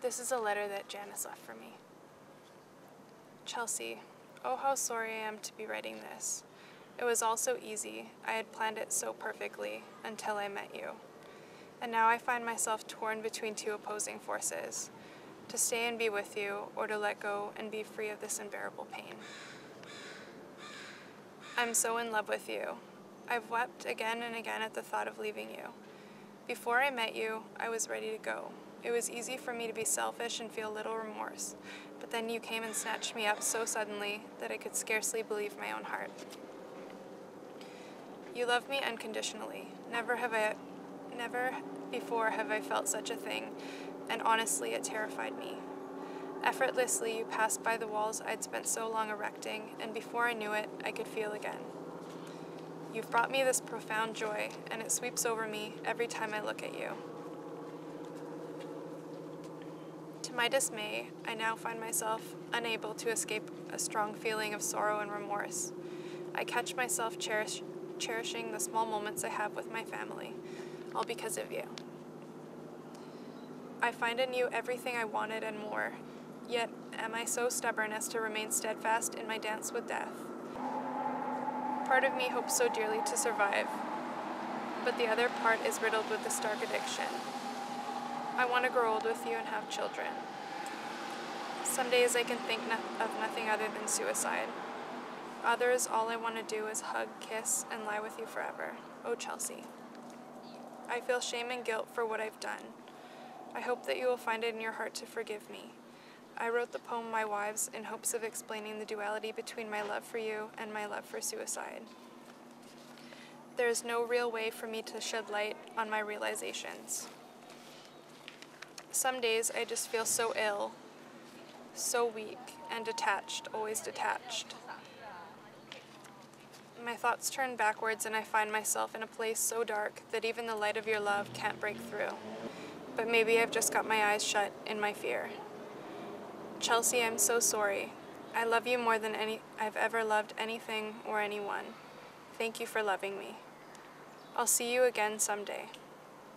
This is a letter that Janice left for me. Chelsea, oh how sorry I am to be writing this. It was all so easy. I had planned it so perfectly until I met you. And now I find myself torn between two opposing forces, to stay and be with you, or to let go and be free of this unbearable pain. I'm so in love with you. I've wept again and again at the thought of leaving you. Before I met you, I was ready to go. It was easy for me to be selfish and feel little remorse, but then you came and snatched me up so suddenly that I could scarcely believe my own heart. You love me unconditionally. Never before have I felt such a thing, and honestly, it terrified me. Effortlessly, you passed by the walls I'd spent so long erecting, and before I knew it, I could feel again. You've brought me this profound joy, and it sweeps over me every time I look at you. To my dismay, I now find myself unable to escape a strong feeling of sorrow and remorse. I catch myself cherishing the small moments I have with my family, all because of you. I find in you everything I wanted and more, yet am I so stubborn as to remain steadfast in my dance with death. Part of me hopes so dearly to survive, but the other part is riddled with the stark addiction. I want to grow old with you and have children. Some days I can think of nothing other than suicide. Others, all I want to do is hug, kiss, and lie with you forever. Oh, Chelsea. I feel shame and guilt for what I've done. I hope that you will find it in your heart to forgive me. I wrote the poem My Wives in hopes of explaining the duality between my love for you and my love for suicide. There is no real way for me to shed light on my realizations. Some days I just feel so ill, so weak, and detached, always detached. My thoughts turn backwards and I find myself in a place so dark that even the light of your love can't break through. But maybe I've just got my eyes shut in my fear. Chelsea, I'm so sorry. I love you more than I've ever loved anything or anyone. Thank you for loving me. I'll see you again someday.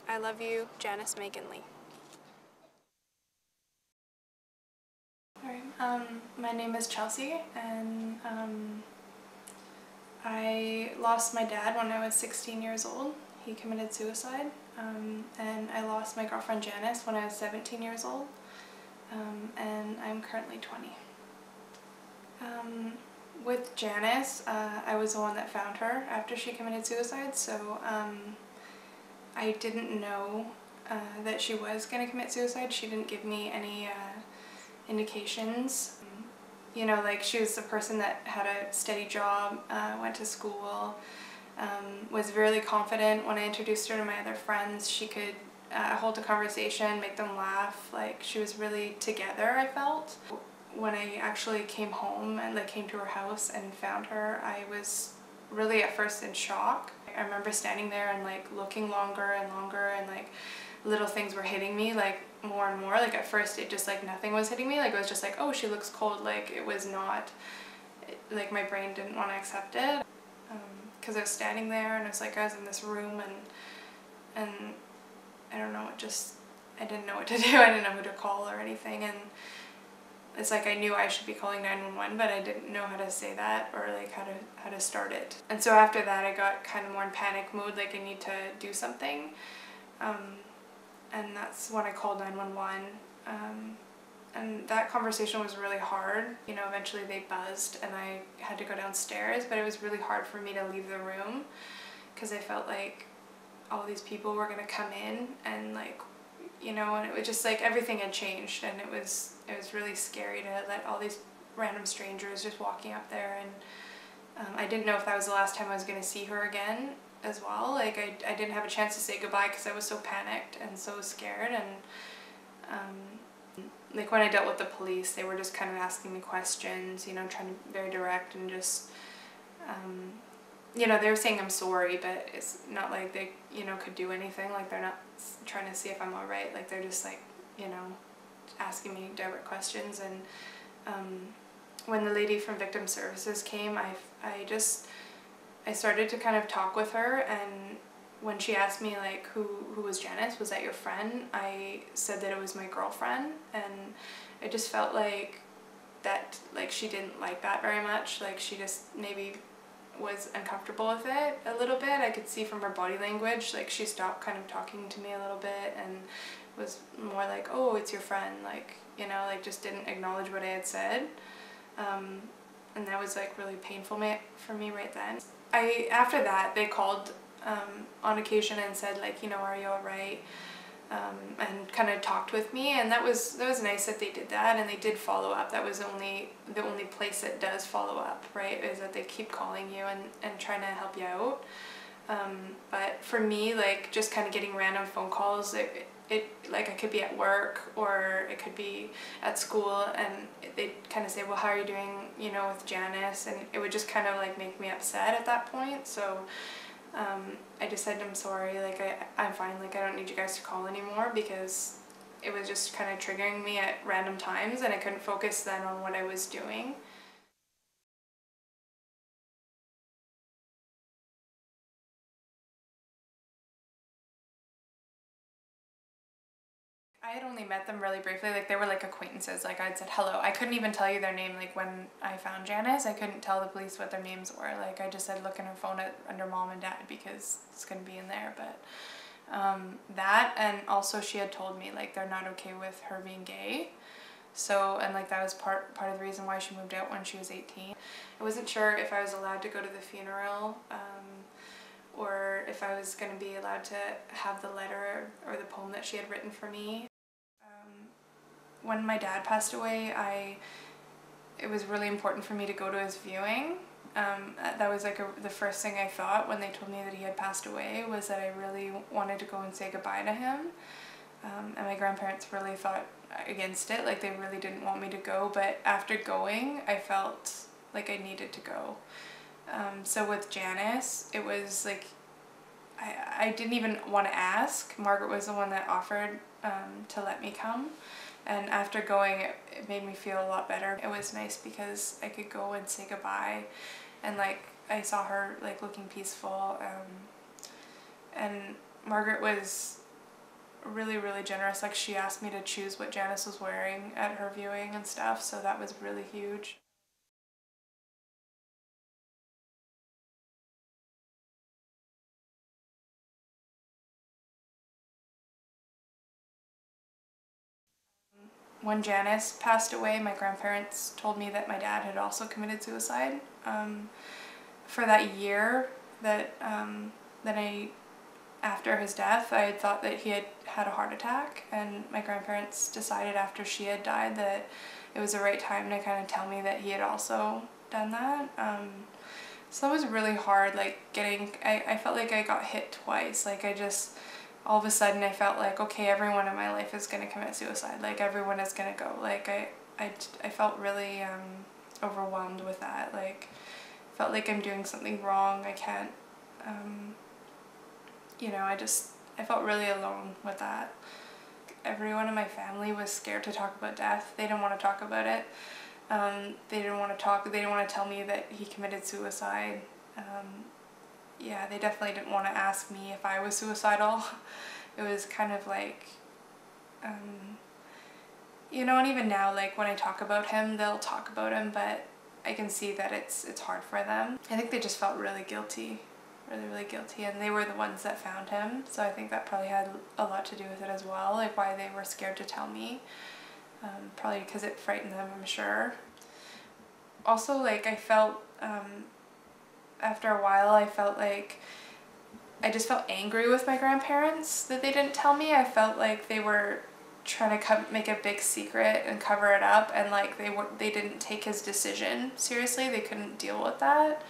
I love you, Janice Meganley. Alright, my name is Chelsea, and I lost my dad when I was 16 years old. He committed suicide, and I lost my girlfriend Janice when I was 17 years old, and I'm currently 20. With Janice, I was the one that found her after she committed suicide, so I didn't know that she was going to commit suicide. She didn't give me any indications. You know, like, she was the person that had a steady job, went to school, was really confident. When I introduced her to my other friends, she could hold a conversation, make them laugh. Like, she was really together, I felt. When I actually came home and came to her house and found her, I was really at first in shock. I remember standing there and looking longer and longer, and little things were hitting me more and more. At first it just nothing was hitting me. It was just oh, she looks cold. It was not, my brain didn't want to accept it. Because I was standing there and it was I was in this room, and I don't know, I didn't know what to do. I didn't know who to call or anything, and it's I knew I should be calling 911, but I didn't know how to say that or how to start it. And so after that I got kind of more in panic mode, I need to do something. And that's when I called 911. And that conversation was really hard. You know, eventually they buzzed and I had to go downstairs, but it was really hard for me to leave the room because I felt like all these people were gonna come in and you know, and it was just everything had changed, and it was really scary to let all these random strangers just walking up there, and I didn't know if that was the last time I was gonna see her again as well. I didn't have a chance to say goodbye because I was so panicked and so scared, and when I dealt with the police, they were just kind of asking me questions, you know, trying to be very direct, and just you know, they were saying I'm sorry, but it's not like they, you know, could do anything. They're not trying to see if I'm alright. They're just you know, asking me direct questions. And when the lady from Victim Services came, I started to kind of talk with her, and when she asked me like who was Janice, was that your friend, I said that it was my girlfriend, and I just felt like that, like, she didn't like that very much. Like, she just maybe was uncomfortable with it a little bit. I could see from her body language, like, she stopped kind of talking to me a little bit and was more like, oh, it's your friend, like, you know, like, just didn't acknowledge what I had said. And that was like really painful for me right then. After that, they called on occasion and said, like, you know, are you alright? And kind of talked with me, and that was nice that they did that, and they did follow up. That was the only place that does follow up, right, is that they keep calling you and trying to help you out. But for me, like, just kind of getting random phone calls, like, I could be at work or it could be at school, and they'd kind of say, well, how are you doing, you know, with Janice? And it would just kind of like make me upset at that point. So I just said, I'm sorry, like, I'm fine, like, I don't need you guys to call anymore, because it was just kind of triggering me at random times and I couldn't focus then on what I was doing. I had only met them really briefly, like, they were like acquaintances, like, I'd said hello. I couldn't even tell you their name, like, when I found Janice, I couldn't tell the police what their names were. Like, I just said look in her phone under mom and dad because it's gonna be in there. But that, and also she had told me, like, they're not okay with her being gay. So, and like, that was part of the reason why she moved out when she was 18. I wasn't sure if I was allowed to go to the funeral, or if I was going to be allowed to have the letter or the poem that she had written for me. When my dad passed away, it was really important for me to go to his viewing. That was like the first thing I thought when they told me that he had passed away, was that I really wanted to go and say goodbye to him. And my grandparents really thought against it, like, they really didn't want me to go, but after going, I felt like I needed to go. So with Janice, it was like, I didn't even want to ask. Margaret was the one that offered to let me come. And after going, it made me feel a lot better. It was nice because I could go and say goodbye, and like, I saw her like looking peaceful, and Margaret was really, really generous. Like, she asked me to choose what Janice was wearing at her viewing and stuff, so that was really huge. When Janice passed away, my grandparents told me that my dad had also committed suicide. For that year that after his death, I had thought that he had had a heart attack, and my grandparents decided after she had died that it was the right time to kind of tell me that he had also done that. So that was really hard, like, I felt like I got hit twice. Like, all of a sudden I felt like, okay, everyone in my life is going to commit suicide. Like, everyone is going to go. Like, I felt really overwhelmed with that. Like, felt like I'm doing something wrong. I can't, you know, I felt really alone with that. Everyone in my family was scared to talk about death. They didn't want to talk about it. They didn't want to tell me that he committed suicide. Yeah, they definitely didn't want to ask me if I was suicidal. It was kind of like, you know, and even now, like, when I talk about him, they'll talk about him, but I can see that it's hard for them. I think they just felt really guilty, really guilty, and they were the ones that found him, so I think that probably had a lot to do with it as well, like, why they were scared to tell me. Probably because it frightened them, I'm sure. Also, like, I felt, after a while, I felt like I just felt angry with my grandparents that they didn't tell me. I felt like they were trying to make a big secret and cover it up, and like, they didn't take his decision seriously. They couldn't deal with that,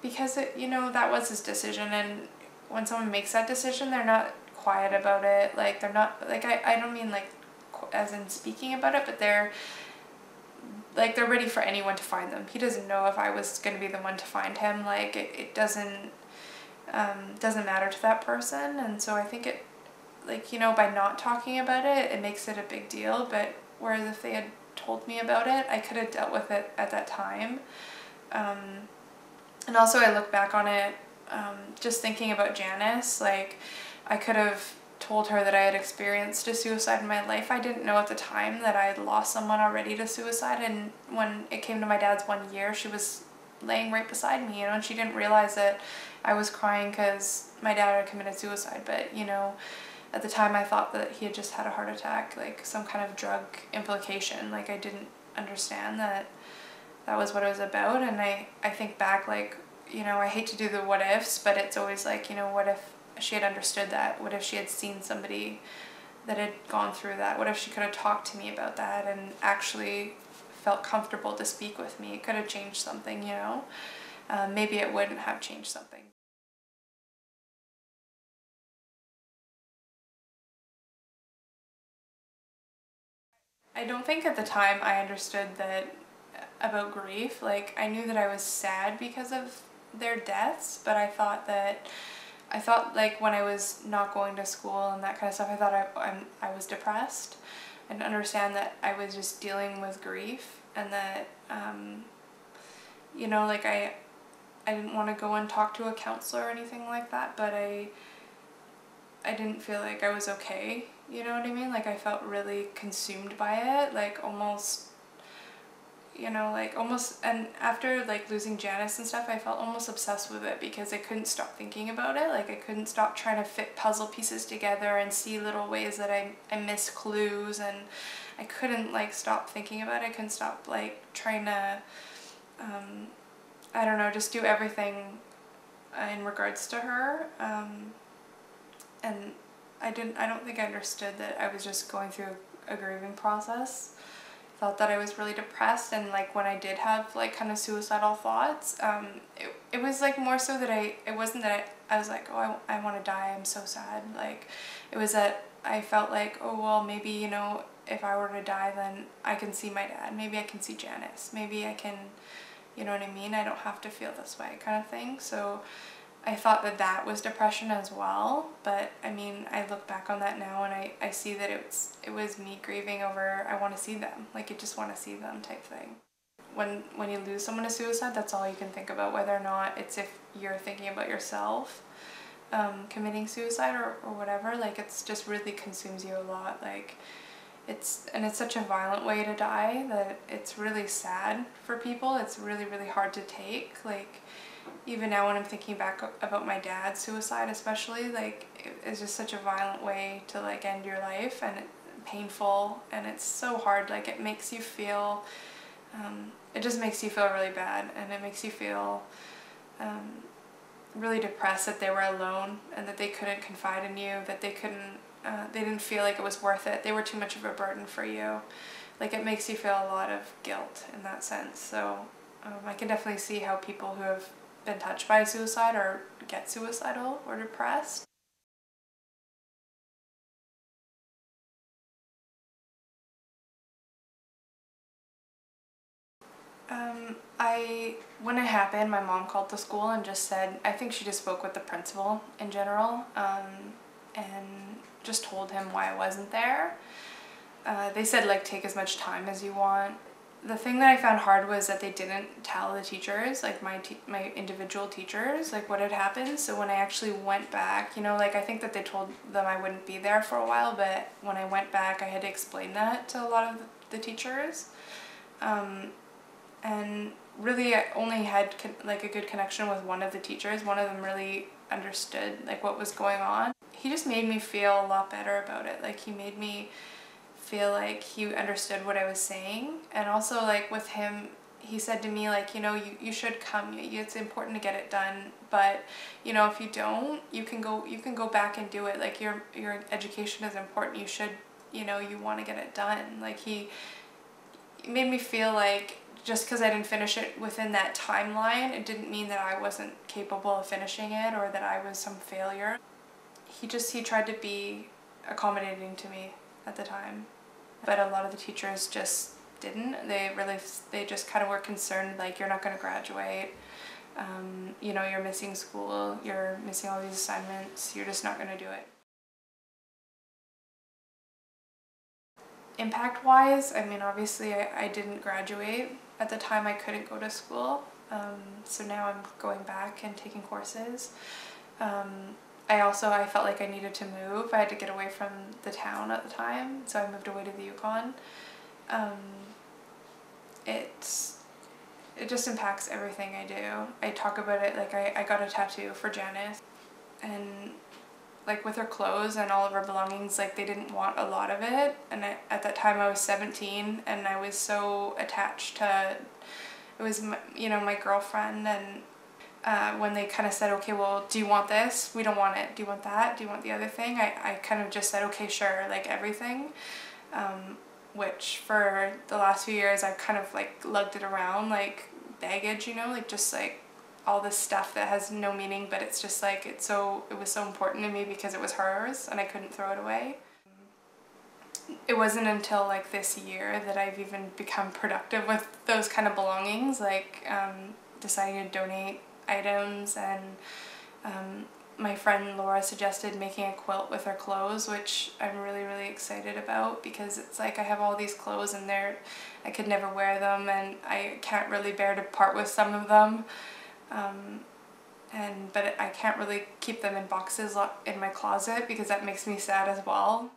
because you know, that was his decision, and when someone makes that decision, they're not quiet about it. Like, they're not, like, I don't mean like as in speaking about it, but they're ready for anyone to find them. He doesn't know if I was going to be the one to find him. Like, it doesn't matter to that person. And so I think it, like, you know, by not talking about it, it makes it a big deal. But whereas if they had told me about it, I could have dealt with it at that time. And also, I look back on it just thinking about Janice, like I could have told her that I had experienced a suicide in my life. I didn't know at the time that I had lost someone already to suicide, and when it came to my dad's 1 year, she was laying right beside me, you know, and she didn't realize that I was crying because my dad had committed suicide. But, you know, at the time I thought that he had just had a heart attack, like some kind of drug implication. Like I didn't understand that that was what it was about. And I think back, like, you know, I hate to do the what ifs, but it's always like, you know, what if she had understood that? What if she had seen somebody that had gone through that? What if she could have talked to me about that and actually felt comfortable to speak with me? It could have changed something, you know? Maybe it wouldn't have changed something. I don't think at the time I understood that about grief. Like, I knew that I was sad because of their deaths, but I thought like when I was not going to school and that kind of stuff, I thought I was depressed. And understand that I was just dealing with grief, and that you know, like I didn't want to go and talk to a counselor or anything like that, but I didn't feel like I was okay, you know what I mean? Like I felt really consumed by it, like almost, you know, like almost, and after like losing Janice and stuff, I felt almost obsessed with it because I couldn't stop thinking about it. Like I couldn't stop trying to fit puzzle pieces together and see little ways that I missed clues, and I couldn't like stop thinking about it. I couldn't stop like trying to, I don't know, just do everything in regards to her. And I don't think I understood that I was just going through a grieving process. Felt that I was really depressed, and like when I did have like kind of suicidal thoughts, it was like more so that it wasn't that I was like, oh, I want to die, I'm so sad. Like it was that I felt like, oh well, maybe, you know, if I were to die, then I can see my dad, maybe I can see Janice, maybe I can, you know what I mean, I don't have to feel this way kind of thing. So I thought that that was depression as well, but I mean, I look back on that now and I see that it was me grieving over, I want to see them, like I just want to see them type thing. When you lose someone to suicide, that's all you can think about, whether or not it's if you're thinking about yourself committing suicide or whatever. Like it's just really consumes you a lot. Like it's such a violent way to die that it's really sad for people. It's really, really hard to take. Like even now when I'm thinking back about my dad's suicide especially, like it's just such a violent way to like end your life, and painful, and it's so hard. Like it makes you feel, it just makes you feel really bad, and it makes you feel really depressed that they were alone and that they couldn't confide in you, that they didn't feel like it was worth it. They were too much of a burden for you. Like it makes you feel a lot of guilt in that sense. So I can definitely see how people who have been touched by suicide or get suicidal or depressed. When it happened, my mom called the school and just said, I think she just spoke with the principal in general, and just told him why I wasn't there. They said like take as much time as you want. The thing that I found hard was that they didn't tell the teachers, like my individual teachers, like what had happened. So when I actually went back, you know, like I think that they told them I wouldn't be there for a while, but when I went back I had to explain that to a lot of the teachers. And really I only had like a good connection with one of the teachers. One of them really understood like what was going on. He just made me feel a lot better about it. Like he made me feel like he understood what I was saying. And also like with him, he said to me like, you know, you should come, it's important to get it done, but you know, if you don't, you can go back and do it. Like your education is important, you should, you know, you want to get it done. Like he made me feel like just because I didn't finish it within that timeline, it didn't mean that I wasn't capable of finishing it or that I was some failure. He tried to be accommodating to me at the time. But a lot of the teachers just didn't. They just kind of were concerned, like, you're not going to graduate, you know, you're missing school, you're missing all these assignments, you're just not going to do it. Impact-wise, I mean, obviously I didn't graduate. At the time I couldn't go to school. So now I'm going back and taking courses. I felt like I needed to move. I had to get away from the town at the time, so I moved away to the Yukon. It just impacts everything I do. I talk about it, like I got a tattoo for Janice, and like with her clothes and all of her belongings, like they didn't want a lot of it, and at that time I was 17 and I was so attached to, it was my girlfriend, and when they kind of said, okay, well, do you want this? We don't want it. Do you want that? Do you want the other thing? I kind of just said, okay, sure, like everything. Which for the last few years I've kind of like lugged it around like baggage, like just like all this stuff that has no meaning, but it's just like it was so important to me because it was hers and I couldn't throw it away. It wasn't until like this year that I've even become productive with those kind of belongings, like deciding to donate items, and my friend Laura suggested making a quilt with her clothes, which I'm really, really excited about, because it's like I have all these clothes and I could never wear them, and I can't really bear to part with some of them. But I can't really keep them in boxes in my closet because that makes me sad as well.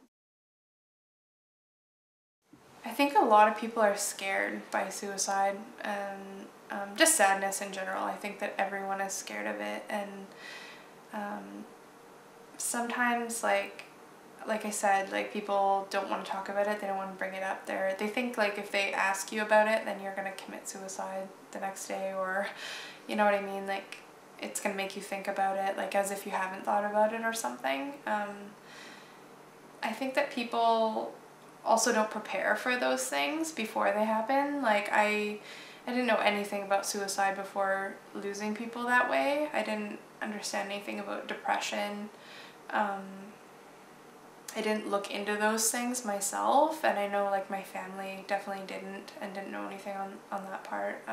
I think a lot of people are scared by suicide and just sadness in general. I think that everyone is scared of it, and sometimes like I said, like people don't want to talk about it, they don't want to bring it up. They think like if they ask you about it, then you're gonna commit suicide the next day, or you know what I mean, like it's gonna make you think about it, like as if you haven't thought about it or something. I think that people also don't prepare for those things before they happen. Like I didn't know anything about suicide before losing people that way. I didn't understand anything about depression. I didn't look into those things myself, and I know like my family definitely didn't know anything on that part.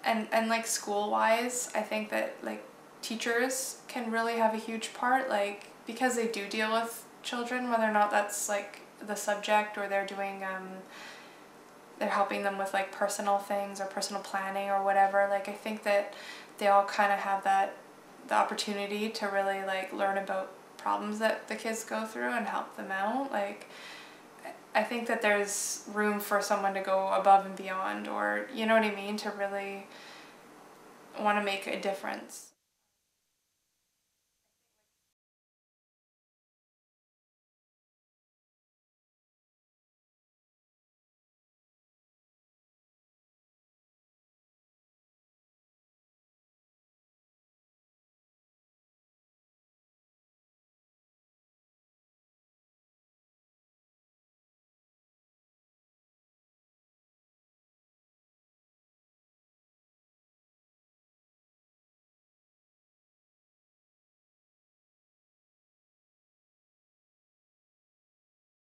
And like school-wise, I think that like teachers can really have a huge part, like because they do deal with children, whether or not that's like the subject, or they're doing they're helping them with like personal things or personal planning or whatever. Like I think that they all kind of have the opportunity to really like learn about problems that the kids go through and help them out. Like I think that there's room for someone to go above and beyond, or you know what I mean, to really want to make a difference.